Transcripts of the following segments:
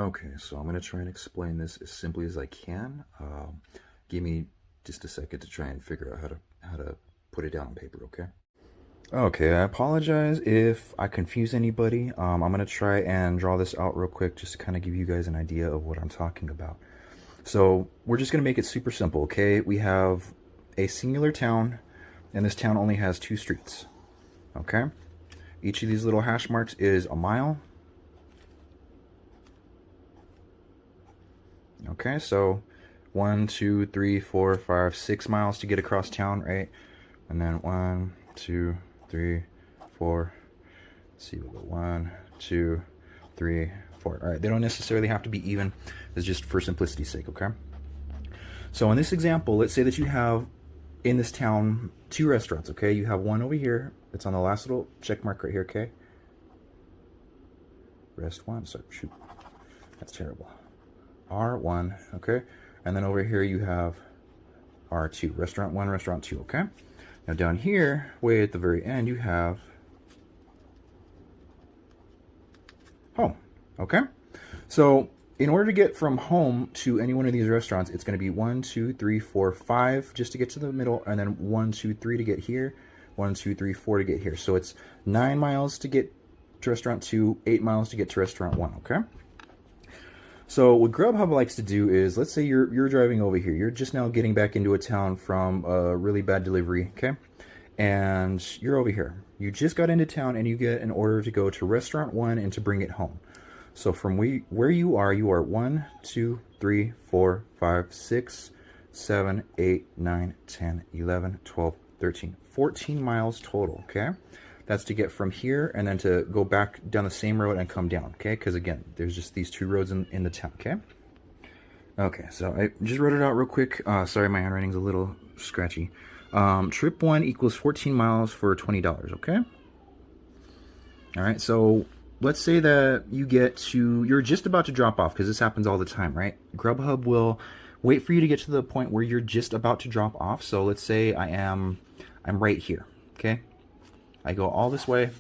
Okay, so I'm going to try and explain this as simply as I can. Give me just a second to try and figure out how to put it down on paper, okay? Okay, I apologize if I confuse anybody. I'm going to try and draw this out real quick just to kind of give you guys an idea of what I'm talking about. So we're just going to make it super simple, okay? We have a singular town, and this town only has 2 streets, okay? Each of these little hash marks is a mile. Okay, so 1, 2, 3, 4, 5, 6 miles to get across town, right? And then 1, 2, 3, 4. Let's see, we'll go 1, 2, 3, 4. All right, they don't necessarily have to be even. It's just for simplicity's sake, okay? So in this example, let's say that you have in this town 2 restaurants, okay? You have one over here. It's on the last little check mark right here, okay? Rest 1. Sorry, shoot. That's terrible. R1, okay? And then over here you have R2, restaurant 1, restaurant 2, okay? Now down here, way at the very end, you have home, okay? So in order to get from home to any one of these restaurants, it's going to be 1, 2, 3, 4, 5 just to get to the middle, and then 1, 2, 3 to get here, 1, 2, 3, 4 to get here. So it's 9 miles to get to restaurant 2, 8 miles to get to restaurant 1, okay? So what Grubhub likes to do is, let's say you're driving over here. You're just now getting back into a town from a really bad delivery, okay? And you're over here. You just got into town and you get an order to go to restaurant 1 and to bring it home. So from where you are 1, 2, 3, 4, 5, 6, 7, 8, 9, 10, 11, 12, 13, 14 miles total, okay? That's to get from here and then to go back down the same road and come down, okay? Because again, there's just these 2 roads in the town, okay? Okay, so I just wrote it out real quick. Sorry, my handwriting's a little scratchy. Trip 1 equals 14 miles for $20, okay? All right, so let's say that you're just about to drop off, because this happens all the time, right? Grubhub will wait for you to get to the point where you're just about to drop off. So let's say I'm right here, okay? I go all this way,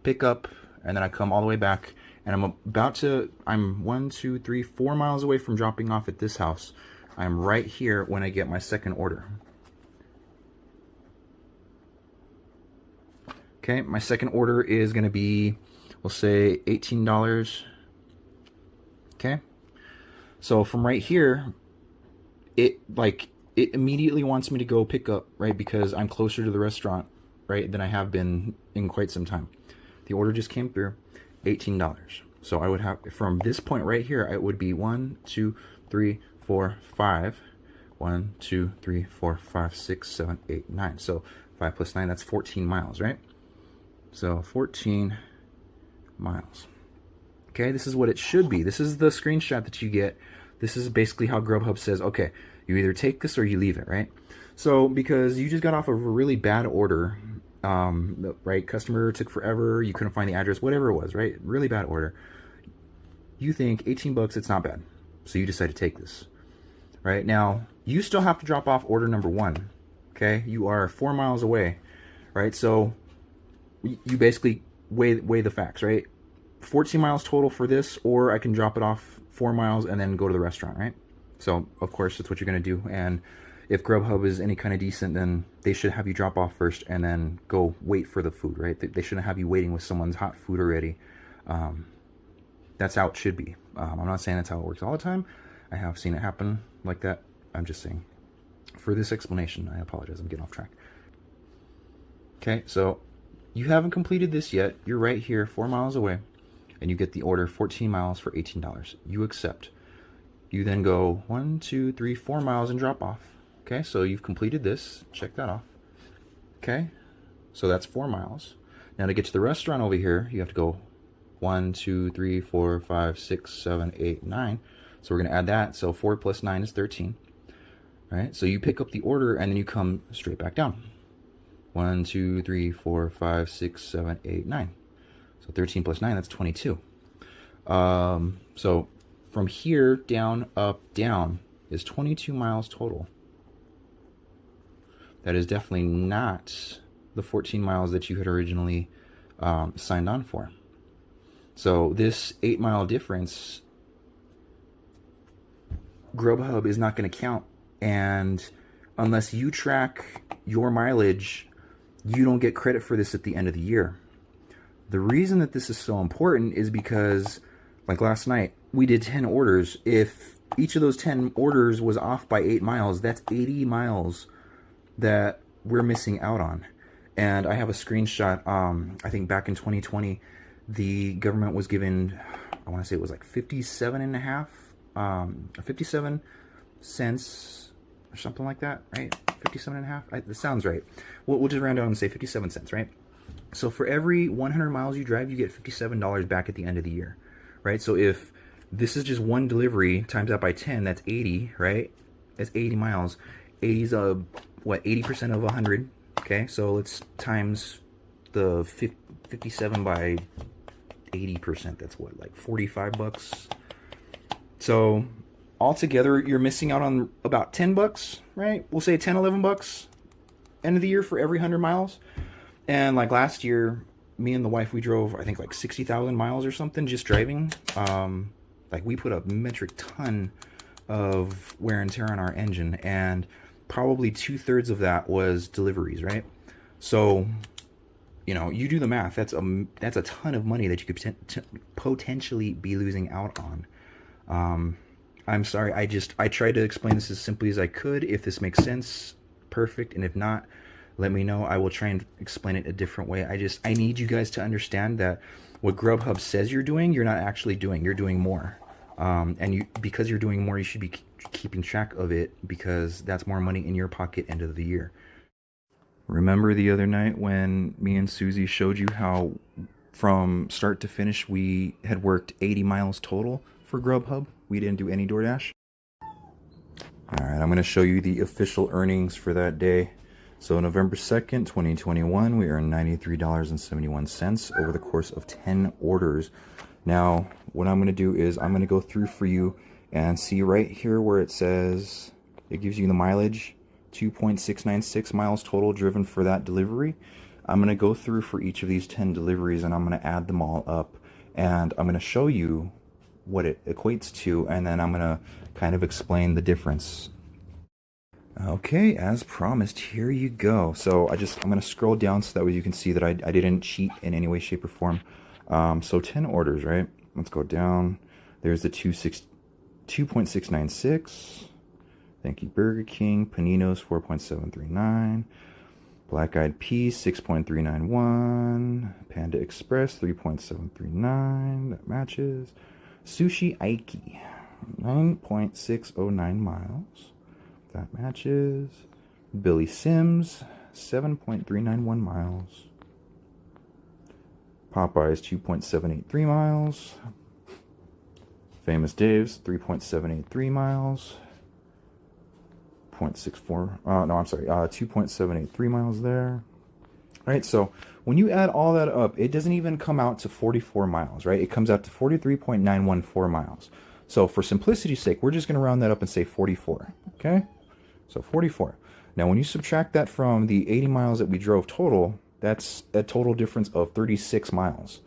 pick up, and then I come all the way back, and I'm 1, 2, 3, 4 miles away from dropping off at this house. I'm right here when I get my second order. Okay, my second order is going to be, we'll say $18. Okay, so from right here, it immediately wants me to go pick up, right? Because I'm closer to the restaurant, right, than I have been in quite some time. The order just came through, $18. So I would have, from this point right here, it would be 1, 2, 3, 4, 5. 1, 2, 3, 4, 5, 6, 7, 8, 9. So 5 plus 9, that's 14 miles, right? So 14 miles. Okay, this is what it should be. This is the screenshot that you get. This is basically how Grubhub says, okay, you either take this or you leave it, right? So because you just got off of a really bad order, right? Customer took forever, you couldn't find the address, whatever it was, right? Really bad order. You think 18 bucks, it's not bad. So you decide to take this, right? Now, you still have to drop off order number 1, okay? You are 4 miles away, right? So you basically weigh the facts, right? 14 miles total for this, or I can drop it off 4 miles and then go to the restaurant, right? So, of course, that's what you're going to do. And if Grubhub is any kind of decent, then they should have you drop off first and then go wait for the food, right? They shouldn't have you waiting with someone's hot food already. That's how it should be. I'm not saying that's how it works all the time. I have seen it happen like that. I'm just saying. For this explanation, I apologize. I'm getting off track. Okay, so you haven't completed this yet. You're right here, 4 miles away, and you get the order 14 miles for $18. You accept. You then go 1, 2, 3, 4 miles and drop off. Okay, so you've completed this. Check that off. Okay, so that's 4 miles. Now to get to the restaurant over here, you have to go 1, 2, 3, 4, 5, 6, 7, 8, 9. So we're going to add that. So 4 plus 9 is 13. All right, so you pick up the order and then you come straight back down. 1, 2, 3, 4, 5, 6, 7, 8, 9. So 13 plus 9, that's 22. So from here, down, up, down is 22 miles total. That is definitely not the 14 miles that you had originally signed on for. So this 8 mile difference Grubhub is not going to count. And unless you track your mileage, you don't get credit for this at the end of the year. The reason that this is so important is because, like last night, we did 10 orders. If each of those 10 orders was off by 8 miles, that's 80 miles that we're missing out on. And I have a screenshot. I think back in 2020, the government was given, I want to say it was like 57 and a half, 57 cents or something like that, right? 57 and a half? That sounds right. We'll just round down and say 57 cents, right? So for every 100 miles you drive, you get $57 back at the end of the year, right? So if this is just one delivery times that by 10, that's 80, right? That's 80 miles. 80 is what, 80% of 100, okay? So let's times the 57 by 80%. That's what, like 45 bucks. So altogether, you're missing out on about 10 bucks, right? We'll say 10, 11 bucks end of the year for every 100 miles. And like last year, me and the wife, we drove, I think like 60,000 miles or something just driving. Like we put a metric ton of wear and tear on our engine, and probably 2/3 of that was deliveries, right? So, you know, you do the math. That's a ton of money that you could potentially be losing out on. I'm sorry. I tried to explain this as simply as I could. If this makes sense, perfect. And if not, let me know. I will try and explain it a different way. I need you guys to understand that what Grubhub says you're doing, you're not actually doing. You're doing more. And because you're doing more, you should be keeping track of it, because that's more money in your pocket end of the year. Remember the other night when me and Susie showed you how from start to finish we had worked 80 miles total for Grubhub? We didn't do any DoorDash. Alright, I'm going to show you the official earnings for that day. So November 2nd, 2021, we earned $93.71 over the course of 10 orders. Now, what I'm going to do is I'm going to go through for you and see right here where it says, it gives you the mileage, 2.696 miles total driven for that delivery. I'm going to go through for each of these 10 deliveries and I'm going to add them all up, and I'm going to show you what it equates to, and then I'm going to kind of explain the difference. Okay, as promised, here you go. So I'm going to scroll down so that way you can see that I didn't cheat in any way, shape, or form. So 10 orders, right? Let's go down. There's the 2.696. Thank you, Burger King. Panino's 4.739. Black Eyed Peas 6.391. Panda Express 3.739. That matches. Sushi Aiki 9.609 miles. That matches. Billy Sims 7.391 miles. Popeyes 2.783 miles. Famous Dave's 3.783 miles. 2.783 miles there. All right, so when you add all that up, it doesn't even come out to 44 miles, right? It comes out to 43.914 miles. So for simplicity's sake, we're just going to round that up and say 44, okay? So 44. Now, when you subtract that from the 80 miles that we drove total, that's a total difference of 36 miles,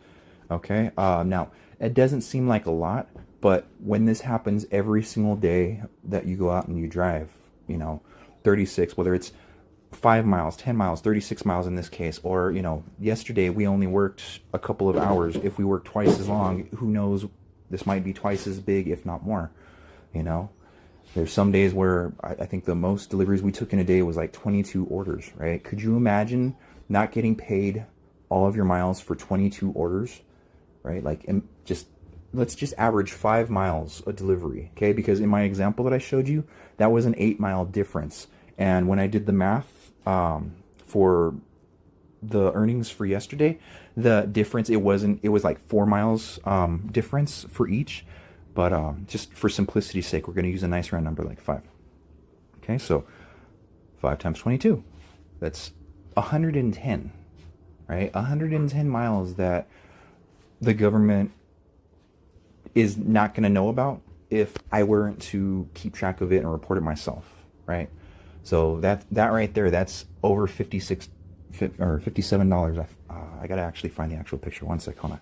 okay? Now, it doesn't seem like a lot, but when this happens every single day that you go out and you drive, you know, 36, whether it's 5 miles, 10 miles, 36 miles in this case, or, you know, yesterday we only worked a couple of hours. If we work twice as long, who knows, this might be twice as big, if not more, you know. There's some days where I think the most deliveries we took in a day was like 22 orders, right? Could you imagine not getting paid all of your miles for 22 orders, right? Like, and let's just average 5 miles a delivery, okay? Because in my example that I showed you, that was an 8-mile difference. And when I did the math for the earnings for yesterday, the difference, it was like 4 miles difference for each. But just for simplicity's sake, we're going to use a nice round number like 5. Okay, so 5 times 22. That's 110, right? 110 miles that the government is not going to know about if I weren't to keep track of it and report it myself, right? So that right there, that's over $57. I got to actually find the actual picture. One sec, hold on.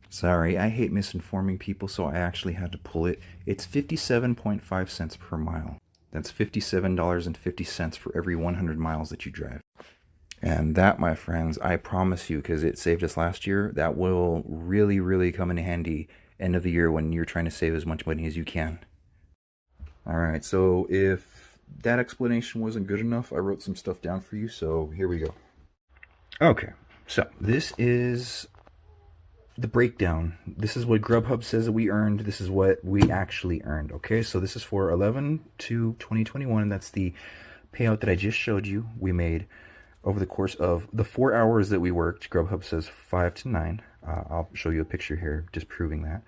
Sorry, I hate misinforming people, so I actually had to pull it. It's 57.5 cents per mile. That's $57.50 for every 100 miles that you drive. And that, my friends, I promise you, because it saved us last year, that will really, really come in handy end of the year when you're trying to save as much money as you can. All right, so if that explanation wasn't good enough, I wrote some stuff down for you, so here we go. Okay, so this is the breakdown. This is what Grubhub says that we earned. This is what we actually earned. Okay, so this is for 11/2/2021. That's the payout that I just showed you. We made over the course of the 4 hours that we worked. Grubhub says 5 to 9. I'll show you a picture here just proving that.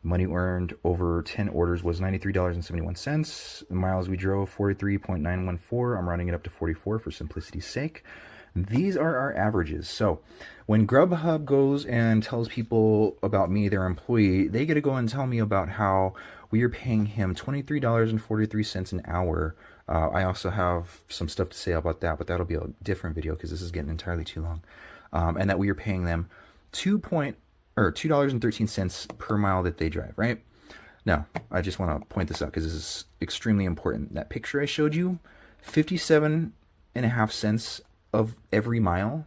Money earned over 10 orders was $93.71. The miles we drove, 43.914. I'm rounding it up to 44 for simplicity's sake. These are our averages. So when Grubhub goes and tells people about me, their employee, they get to go and tell me about how we are paying him $23.43 an hour. I also have some stuff to say about that, but that'll be a different video because this is getting entirely too long. And that we are paying them $2.13 per mile that they drive, right? Now, I just want to point this out because this is extremely important. That picture I showed you, 57.5 cents of every mile.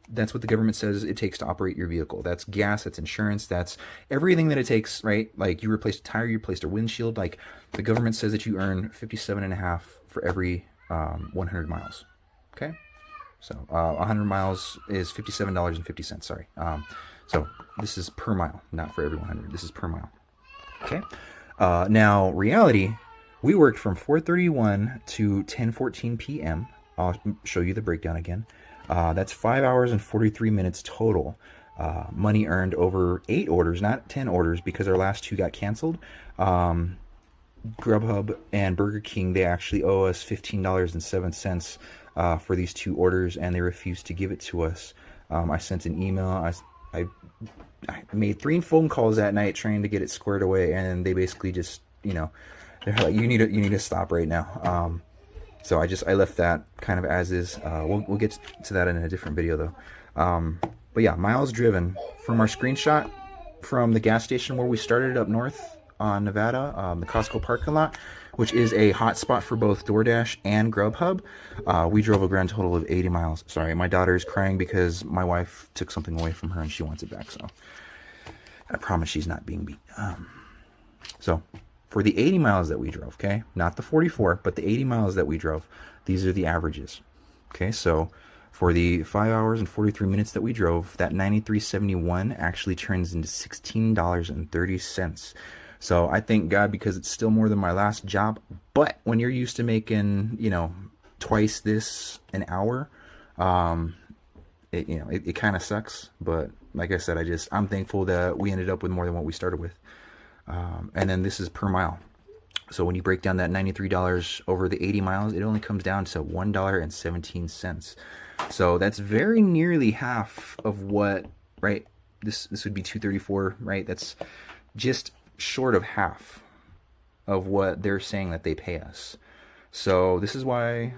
That's what the government says it takes to operate your vehicle. That's gas, that's insurance, that's everything that it takes, right? Like you replaced a tire, you replaced a windshield. Like the government says that you earn 57.5 for every 100 miles. Okay, so 100 miles is $57.50. Sorry. So this is per mile, not for every 100. This is per mile. Okay. Now reality, we worked from 4:31 to 10:14 p.m. I'll show you the breakdown again. That's 5 hours and 43 minutes total. Money earned over 8 orders, not 10 orders, because our last 2 got canceled. Grubhub and Burger King, they actually owe us $15.07 for these 2 orders, and they refused to give it to us. I sent an email. I made 3 phone calls that night trying to get it squared away, and they basically just, you know, they're like, you need to stop right now. So I left that kind of as is. We'll get to that in a different video though. But yeah, miles driven from our screenshot from the gas station where we started up north on Nevada, the Costco parking lot, which is a hot spot for both DoorDash and Grubhub. We drove a grand total of 80 miles. Sorry, my daughter is crying because my wife took something away from her and she wants it back. So I promise she's not being beat. So for the 80 miles that we drove, okay, not the 44, but the 80 miles that we drove, these are the averages. Okay, so for the 5 hours and 43 minutes that we drove, that $93.71 actually turns into $16.30. So I thank God, because it's still more than my last job. But when you're used to making, you know, twice this an hour, it kind of sucks. But like I said, I'm thankful that we ended up with more than what we started with. And then this is per mile. So when you break down that $93 over the 80 miles, it only comes down to $1.17. So that's very nearly half of what, right? This would be $2.34, right? That's just short of half of what they're saying that they pay us. So this is why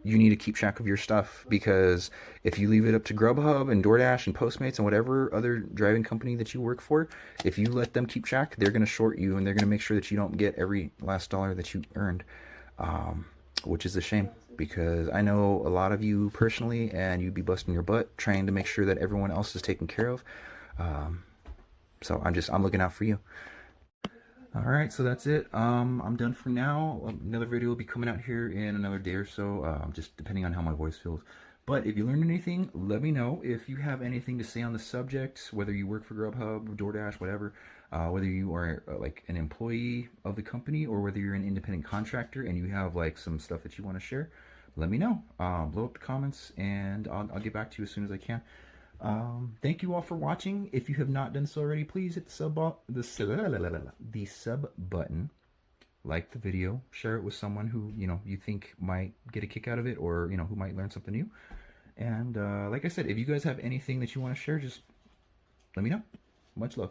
you need to keep track of your stuff, because if you leave it up to Grubhub and DoorDash and Postmates and whatever other driving company that you work for, if you let them keep track, they're going to short you, and they're going to make sure that you don't get every last dollar that you earned, which is a shame, because I know a lot of you personally, and you'd be busting your butt trying to make sure that everyone else is taken care of. So I'm looking out for you. All right, so that's it. I'm done for now. Another video will be coming out here in another day or so, just depending on how my voice feels. But if you learned anything, let me know. If you have anything to say on the subject, whether you work for Grubhub, DoorDash, whatever, whether you are like an employee of the company or whether you're an independent contractor and you have like some stuff that you want to share, let me know. Blow up the comments and I'll get back to you as soon as I can. Thank you all for watching. If you have not done so already, please hit the sub button, like the video, share it with someone who you think might get a kick out of it, or who might learn something new. And like I said, if you guys have anything that you want to share, just let me know. Much love.